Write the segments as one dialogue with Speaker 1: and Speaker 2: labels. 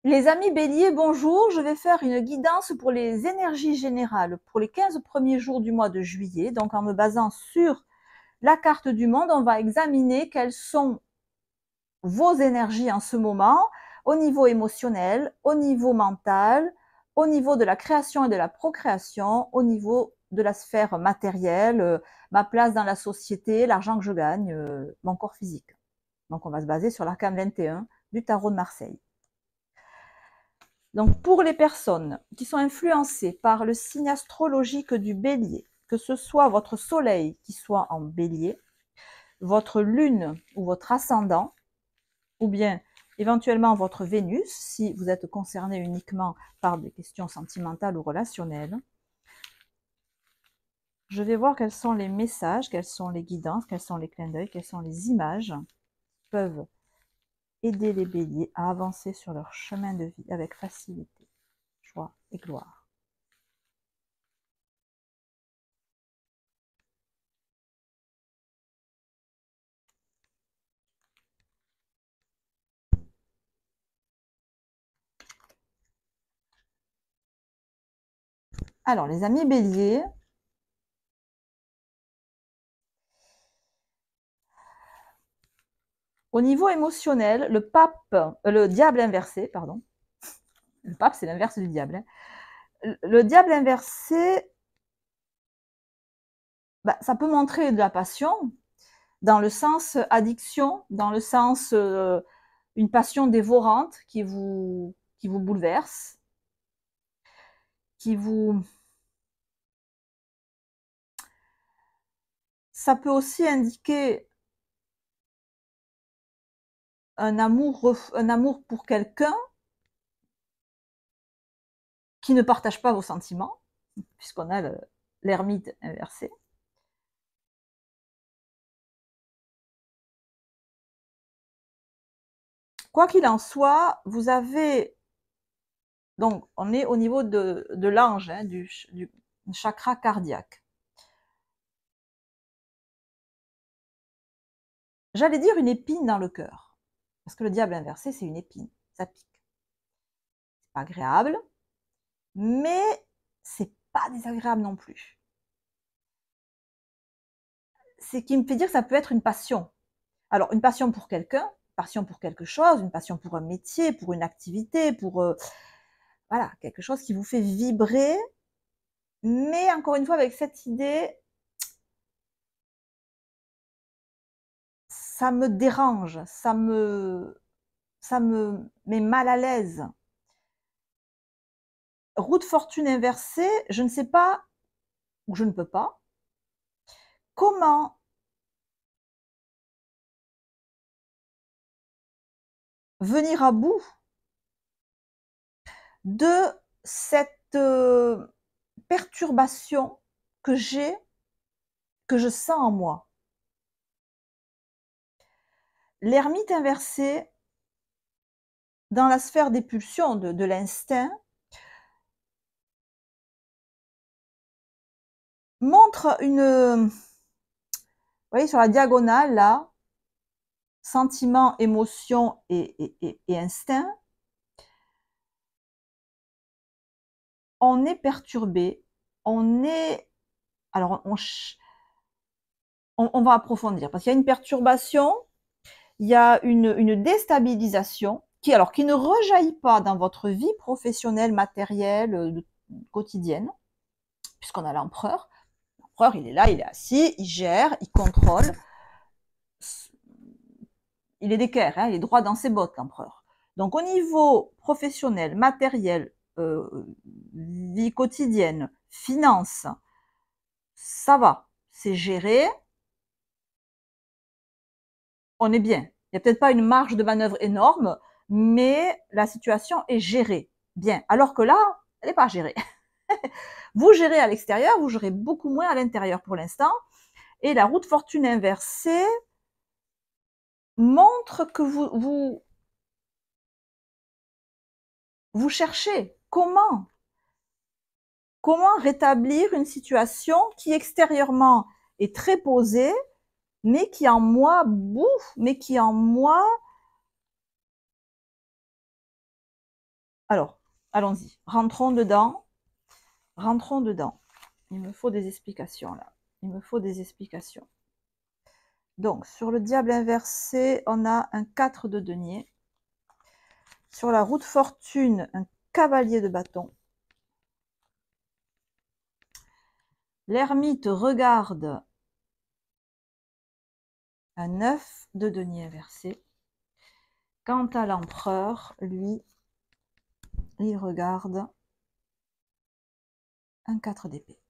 Speaker 1: Les amis béliers, bonjour. Je vais faire une guidance pour les énergies générales pour les 15 premiers jours du mois de juillet. Donc, en me basant sur la carte du monde, on va examiner quelles sont vos énergies en ce moment, au niveau émotionnel, au niveau mental, au niveau de la création et de la procréation, au niveau de la sphère matérielle, ma place dans la société, l'argent que je gagne, mon corps physique. Donc, on va se baser sur l'arcane 21 du tarot de Marseille. Donc, pour les personnes qui sont influencées par le signe astrologique du bélier, que ce soit votre soleil qui soit en bélier, votre lune ou votre ascendant, ou bien éventuellement votre Vénus, si vous êtes concerné uniquement par des questions sentimentales ou relationnelles, je vais voir quels sont les messages, quelles sont les guidances, quels sont les clins d'œil, quelles sont les images qui peuvent aider les béliers à avancer sur leur chemin de vie avec facilité, joie et gloire. Alors, les amis béliers, au niveau émotionnel, le diable inversé, pardon, le pape c'est l'inverse du diable, hein. Le diable inversé, ça peut montrer de la passion, dans le sens addiction, dans le sens une passion dévorante qui vous bouleverse, ça peut aussi indiquer un amour pour quelqu'un qui ne partage pas vos sentiments, puisqu'on a l'ermite inversé. Quoi qu'il en soit, vous avez, donc on est au niveau de l'ange, hein, du chakra cardiaque. J'allais dire une épine dans le cœur, parce que le diable inversé, c'est une épine, ça pique. C'est pas agréable, mais c'est pas désagréable non plus. C'est qui me fait dire que ça peut être une passion. Alors, une passion pour quelqu'un, une passion pour quelque chose, une passion pour un métier, pour une activité, pour voilà, quelque chose qui vous fait vibrer, mais encore une fois, avec cette idée, ça me dérange, ça me met mal à l'aise. Roue de fortune inversée, je ne sais pas, ou je ne peux pas, comment venir à bout de cette perturbation que j'ai, que je sens en moi. L'ermite inversé, dans la sphère des pulsions, de l'instinct, montre une, vous voyez, sur la diagonale, là, sentiment, émotion et instinct, on est perturbé, on est, alors on va approfondir, parce qu'il y a une perturbation, il y a une déstabilisation qui ne rejaillit pas dans votre vie professionnelle, matérielle, quotidienne, puisqu'on a l'empereur. L'empereur, il est là, il est assis, il gère, il contrôle. Il est d'équerre, hein, il est droit dans ses bottes, l'empereur. Donc au niveau professionnel, matériel, vie quotidienne, finance, ça va, c'est géré, on est bien. Il n'y a peut-être pas une marge de manœuvre énorme, mais la situation est gérée bien. Alors que là, elle n'est pas gérée. Vous gérez à l'extérieur, vous gérez beaucoup moins à l'intérieur pour l'instant. Et la roue de fortune inversée montre que vous cherchez comment rétablir une situation qui extérieurement est très posée, mais qui en moi bouffe, mais qui en moi Alors, allons-y. Rentrons dedans. Rentrons dedans. Il me faut des explications là. Il me faut des explications. Donc, sur le diable inversé, on a un 4 de denier. Sur la roue de fortune, un cavalier de bâton. L'ermite regarde un 9 de denier inversé. Quant à l'empereur, lui, il regarde un 4 d'épée.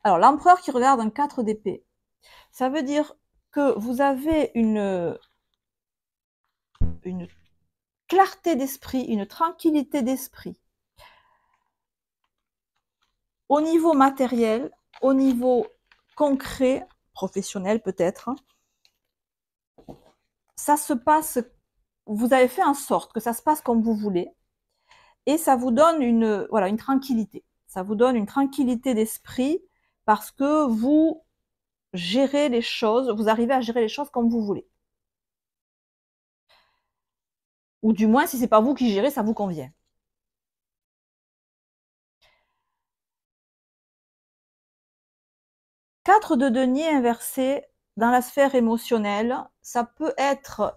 Speaker 1: Alors, l'empereur qui regarde un 4 d'épée, ça veut dire que vous avez une clarté d'esprit, une tranquillité d'esprit. Au niveau matériel, au niveau concret, professionnel peut-être, ça se passe, vous avez fait en sorte que ça se passe comme vous voulez, et ça vous donne une tranquillité. Ça vous donne une tranquillité d'esprit parce que vous gérez les choses, vous arrivez à gérer les choses comme vous voulez. Ou du moins, si c'est pas vous qui gérez, ça vous convient. Quatre de denier inversé dans la sphère émotionnelle, ça peut être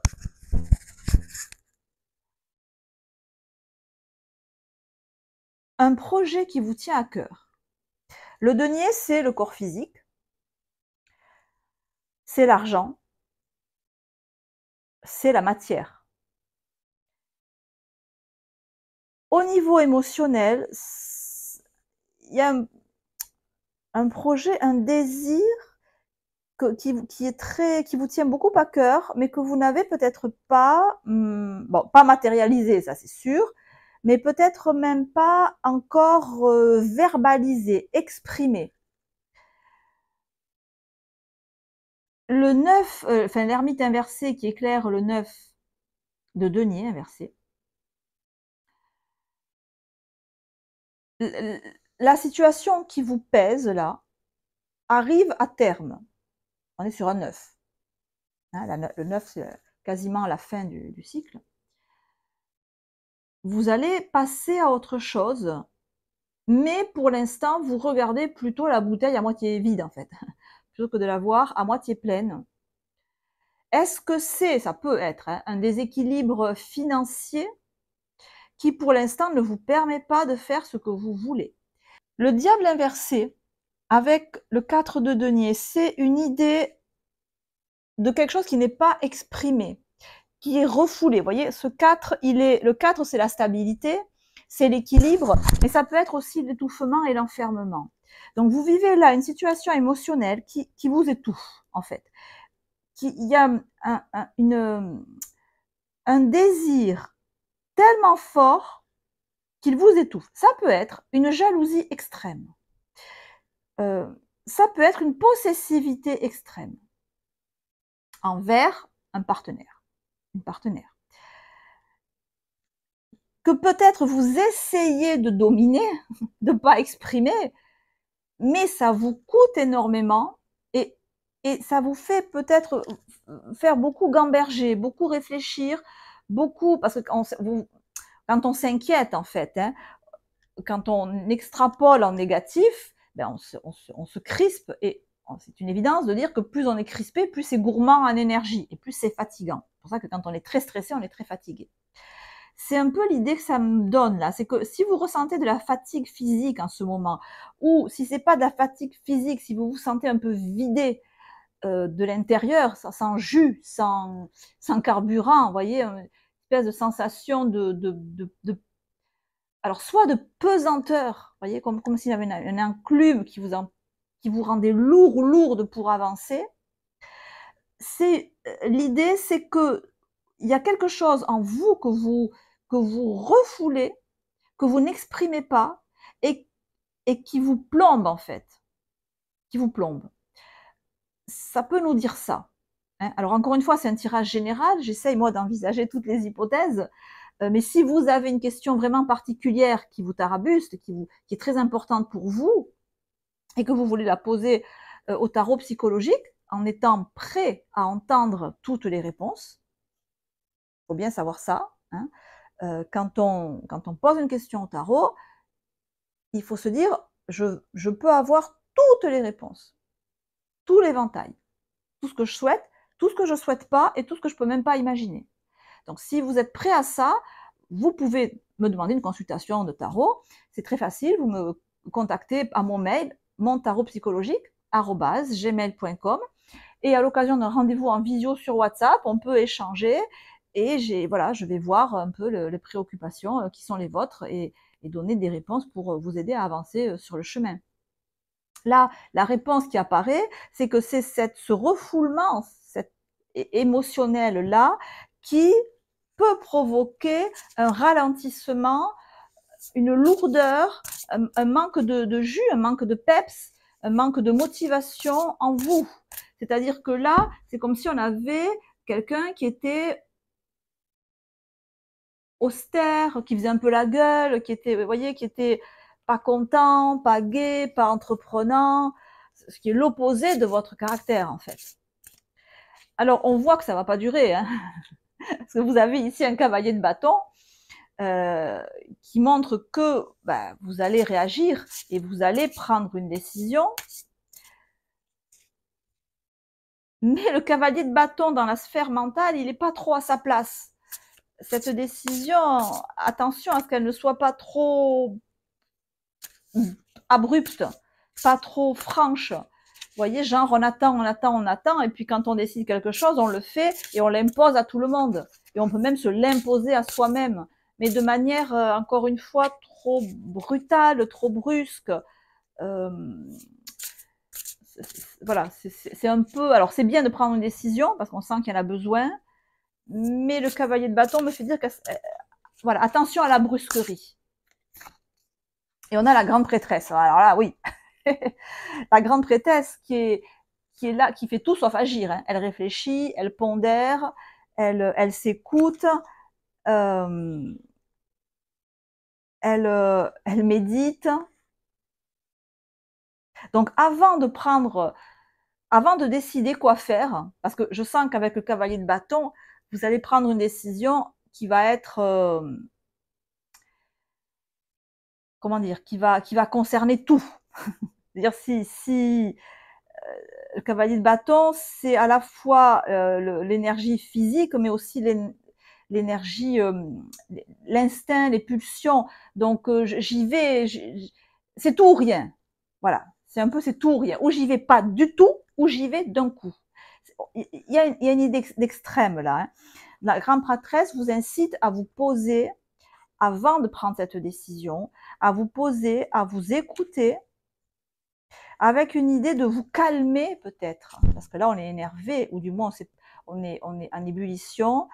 Speaker 1: un projet qui vous tient à cœur. Le denier, c'est le corps physique, c'est l'argent, c'est la matière. Au niveau émotionnel, il y a un projet, un désir qui vous tient beaucoup à cœur, mais que vous n'avez peut-être pas, bon, pas matérialisé, ça c'est sûr, mais peut-être même pas encore verbalisé, exprimé. Le 9, enfin l'ermite inversé qui éclaire le 9 de denier inversé. La situation qui vous pèse là arrive à terme. On est sur un 9. Hein, le 9, c'est quasiment la fin du cycle. Vous allez passer à autre chose, mais pour l'instant, vous regardez plutôt la bouteille à moitié vide en fait, plutôt que de la voir à moitié pleine. Est-ce que ça peut être un déséquilibre financier qui pour l'instant ne vous permet pas de faire ce que vous voulez? Le diable inversé, avec le 4 de denier, c'est une idée de quelque chose qui n'est pas exprimé, qui est refoulé. Vous voyez, ce 4, le 4, c'est la stabilité, c'est l'équilibre, mais ça peut être aussi l'étouffement et l'enfermement. Donc, vous vivez là une situation émotionnelle qui vous étouffe, en fait. Il y a un désir tellement fort qu'il vous étouffe. Ça peut être une jalousie extrême. Ça peut être une possessivité extrême envers un partenaire, une partenaire. Que peut-être vous essayez de dominer, de ne pas exprimer, mais ça vous coûte énormément et ça vous fait peut-être faire beaucoup gamberger, beaucoup réfléchir, beaucoup, parce que quand on s'inquiète en fait, hein, quand on extrapole en négatif, ben on se crispe et c'est une évidence de dire que plus on est crispé, plus c'est gourmand en énergie et plus c'est fatigant. C'est pour ça que quand on est très stressé, on est très fatigué. C'est un peu l'idée que ça me donne là, c'est que si vous ressentez de la fatigue physique en ce moment, ou si c'est pas de la fatigue physique, si vous vous sentez un peu vidé de l'intérieur, sans jus, sans carburant, vous voyez, une espèce de sensation alors soit de pesanteur, vous voyez, comme s'il y avait une enclume qui vous rendait lourd ou lourde pour avancer. L'idée, c'est que il y a quelque chose en vous que vous refoulez, que vous n'exprimez pas et qui vous plombe en fait, qui vous plombe. Ça peut nous dire ça. Hein. Alors encore une fois, c'est un tirage général. J'essaye moi d'envisager toutes les hypothèses. Mais si vous avez une question vraiment particulière qui vous tarabuste, qui est très importante pour vous, et que vous voulez la poser au tarot psychologique, en étant prêt à entendre toutes les réponses, il faut bien savoir ça, hein, quand on pose une question au tarot, il faut se dire, je peux avoir toutes les réponses, tout l'éventail, tout ce que je souhaite, tout ce que je ne souhaite pas et tout ce que je ne peux même pas imaginer. Donc, si vous êtes prêt à ça, vous pouvez me demander une consultation de tarot. C'est très facile, vous me contactez à mon mail, montarotpsychologique@gmail.com, et à l'occasion d'un rendez-vous en visio sur WhatsApp, on peut échanger et voilà, je vais voir un peu les préoccupations qui sont les vôtres et donner des réponses pour vous aider à avancer sur le chemin. Là, la réponse qui apparaît, c'est que c'est ce refoulement émotionnel-là qui peut provoquer un ralentissement, une lourdeur, un manque de jus, un manque de peps, un manque de motivation en vous. C'est-à-dire que là, c'est comme si on avait quelqu'un qui était austère, qui faisait un peu la gueule, qui était, vous voyez, qui était pas content, pas gai, pas entreprenant, ce qui est l'opposé de votre caractère en fait. Alors on voit que ça va pas durer, hein, parce que vous avez ici un cavalier de bâton qui montre que vous allez réagir et vous allez prendre une décision. Mais le cavalier de bâton dans la sphère mentale, il n'est pas trop à sa place. Cette décision, attention à ce qu'elle ne soit pas trop abrupte, pas trop franche. Vous voyez, genre on attend, et puis quand on décide quelque chose, on le fait et on l'impose à tout le monde. Et on peut même se l'imposer à soi-même, mais de manière, encore une fois, trop brutale, trop brusque. Voilà, c'est un peu... Alors c'est bien de prendre une décision, parce qu'on sent qu'il y en a besoin, mais le cavalier de bâton me fait dire que... voilà, attention à la brusquerie. Et on a la grande prêtresse. Alors là, oui. La grande prêtresse qui est là, qui fait tout sauf agir. Hein. Elle réfléchit, elle pondère, elle s'écoute, elle médite. Donc avant de décider quoi faire, parce que je sens qu'avec le cavalier de bâton, vous allez prendre une décision qui va être, comment dire, qui va concerner tout. C'est-à-dire si le cavalier de bâton, c'est à la fois l'énergie physique, mais aussi l'énergie, l'instinct, les pulsions. Donc j'y vais, c'est tout ou rien. Voilà, c'est tout ou rien. Ou j'y vais pas du tout, ou j'y vais d'un coup. Il y a une idée d'extrême là. Hein. La grande prêtresse vous incite à vous poser avant de prendre cette décision, à vous poser, à vous écouter, avec une idée de vous calmer peut-être, parce que là on est énervé, ou du moins on est en ébullition,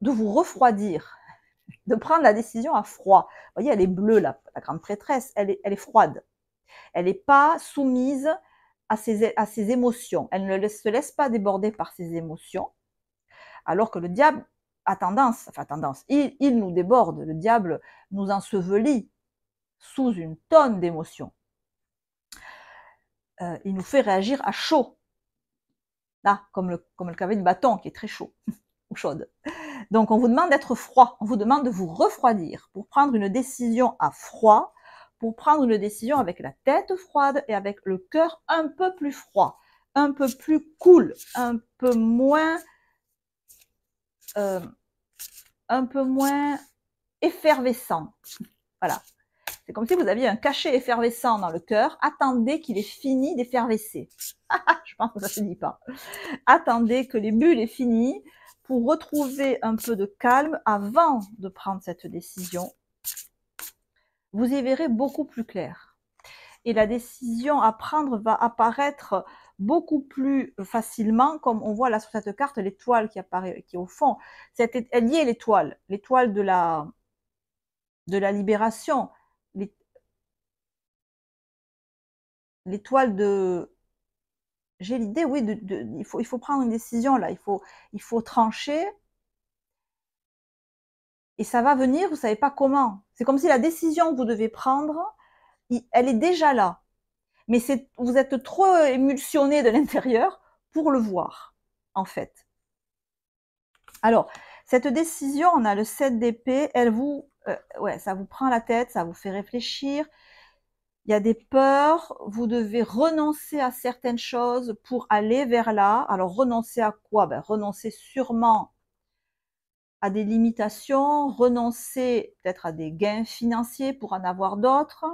Speaker 1: de vous refroidir, de prendre la décision à froid. Vous voyez, elle est bleue, la grande prêtresse, elle est froide. Elle n'est pas soumise à ses émotions. Elle ne se laisse pas déborder par ses émotions, alors que le diable a tendance, il nous déborde, le diable nous ensevelit sous une tonne d'émotions. Il nous fait réagir à chaud. Là, comme le cavalier de bâton qui est très chaud ou chaude. Donc on vous demande d'être froid, on vous demande de vous refroidir pour prendre une décision à froid, pour prendre une décision avec la tête froide et avec le cœur un peu plus froid, un peu plus cool, un peu moins effervescent. Voilà. C'est comme si vous aviez un cachet effervescent dans le cœur. Attendez qu'il ait fini d'effervescer. Je pense que ça ne se dit pas. Attendez que les bulles aient fini pour retrouver un peu de calme avant de prendre cette décision. Vous y verrez beaucoup plus clair. Et la décision à prendre va apparaître beaucoup plus facilement, comme on voit là sur cette carte, l'étoile qui apparaît, qui est au fond. Elle y est l'étoile de la libération, l'étoile de... J'ai l'idée, oui, il faut prendre une décision là, il faut trancher. Et ça va venir, vous ne savez pas comment. C'est comme si la décision que vous devez prendre, elle est déjà là. Mais vous êtes trop émulsionné de l'intérieur pour le voir, en fait. Alors, Cette décision, on a le 7 d'épée, elle vous, ouais, ça vous prend la tête, ça vous fait réfléchir. Il y a des peurs, vous devez renoncer à certaines choses pour aller vers là. Alors renoncer à quoi? Ben, renoncer sûrement à des limitations, renoncer peut-être à des gains financiers pour en avoir d'autres,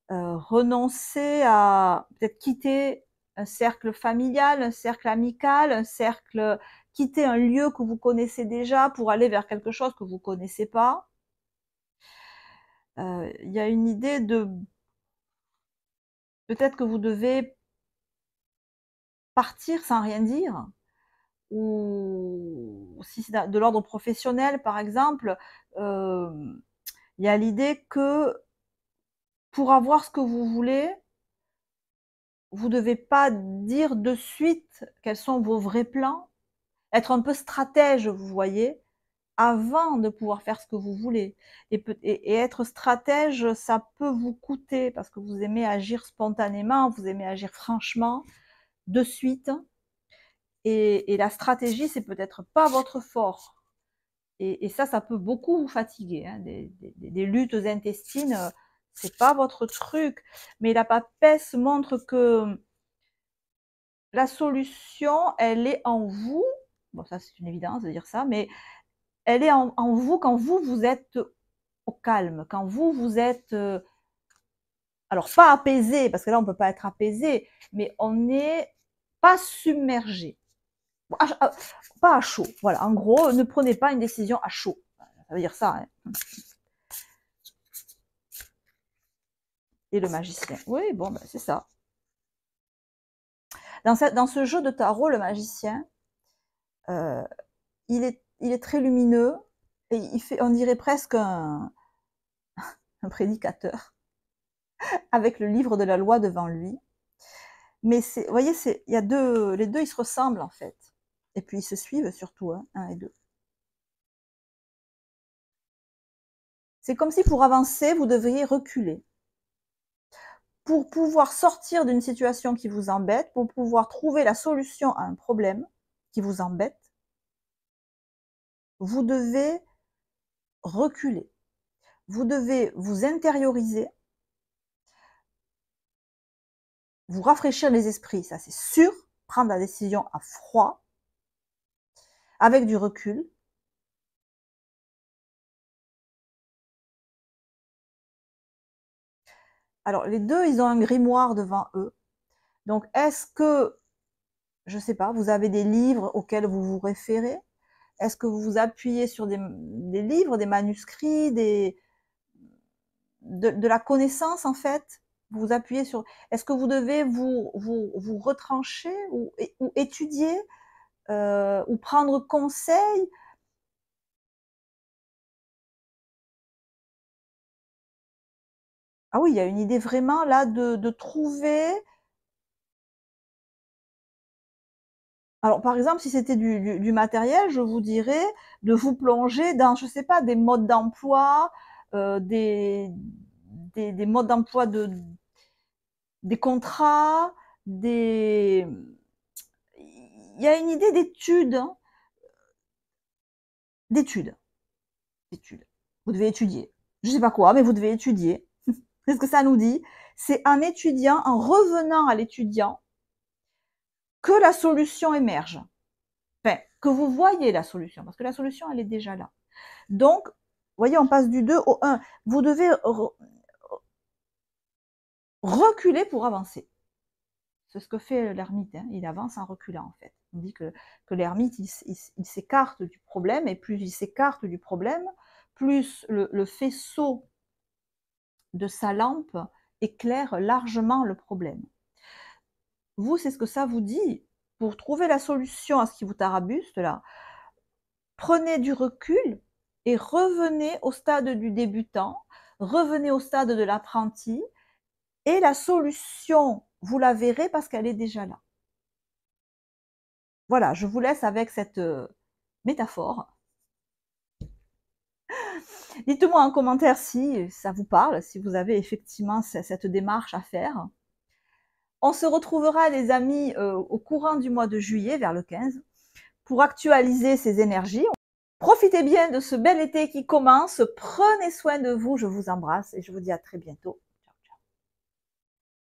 Speaker 1: renoncer à peut-être quitter un cercle familial, un cercle amical, un cercle, quitter un lieu que vous connaissez déjà pour aller vers quelque chose que vous connaissez pas. Il y a une idée de peut-être que vous devez partir sans rien dire, ou si c'est de l'ordre professionnel par exemple, il y a l'idée que pour avoir ce que vous voulez, vous devez pas dire de suite quels sont vos vrais plans, être un peu stratège, vous voyez? Avant de pouvoir faire ce que vous voulez, et être stratège, ça peut vous coûter parce que vous aimez agir spontanément, vous aimez agir franchement, de suite, et la stratégie, c'est peut-être pas votre fort, et ça peut beaucoup vous fatiguer, hein. Des luttes intestines, c'est pas votre truc, mais la papesse montre que la solution, elle est en vous. Bon, ça, c'est une évidence de dire ça, mais elle est en vous quand vous êtes au calme, quand vous êtes, alors pas apaisé, parce que là, on peut pas être apaisé, mais on n'est pas submergé. Bon, pas à chaud, voilà. En gros, ne prenez pas une décision à chaud. Ça veut dire ça, hein. Et le magicien. Oui, bon, ben, c'est ça. Dans ce jeu de tarot, le magicien, euh, il est très lumineux, et on dirait presque un prédicateur, avec le livre de la loi devant lui. Mais vous voyez, il y a les deux, ils se ressemblent en fait. Et puis ils se suivent surtout, hein, un et deux. C'est comme si pour avancer, vous devriez reculer. Pour pouvoir sortir d'une situation qui vous embête, pour pouvoir trouver la solution à un problème qui vous embête, vous devez reculer. Vous devez vous intérioriser, vous rafraîchir les esprits, ça c'est sûr, prendre la décision à froid, avec du recul. Alors les deux, ils ont un grimoire devant eux. Donc est-ce que, je ne sais pas, vous avez des livres auxquels vous vous référez? Est-ce que vous vous appuyez sur des livres, des manuscrits, de la connaissance en fait? Vous vous appuyez sur... Est-ce que vous devez vous retrancher, ou étudier, ou prendre conseil? Ah oui, il y a une idée vraiment là de trouver... Alors par exemple, si c'était du matériel, je vous dirais de vous plonger dans, je sais pas, des modes d'emploi, des modes d'emploi, des contrats, il y a une idée d'études, hein, d'études, d'études. Vous devez étudier. Je sais pas quoi, mais vous devez étudier. C'est ce que ça nous dit. C'est en étudiant, en revenant à l'étudiant, que la solution émerge. Enfin, que vous voyez la solution, parce que la solution, elle est déjà là. Donc, vous voyez, on passe du 2 au 1. Vous devez reculer pour avancer. C'est ce que fait l'ermite, hein. Il avance en reculant en fait. On dit que l'ermite, il s'écarte du problème, et plus il s'écarte du problème, plus le faisceau de sa lampe éclaire largement le problème. Vous, c'est ce que ça vous dit. Pour trouver la solution à ce qui vous tarabuste là, prenez du recul et revenez au stade du débutant, revenez au stade de l'apprenti, et la solution, vous la verrez parce qu'elle est déjà là. Voilà, je vous laisse avec cette métaphore. Dites-moi en commentaire si ça vous parle, si vous avez effectivement cette démarche à faire. On se retrouvera, les amis, au courant du mois de juillet, vers le 15, pour actualiser ces énergies. Profitez bien de ce bel été qui commence. Prenez soin de vous. Je vous embrasse et je vous dis à très bientôt.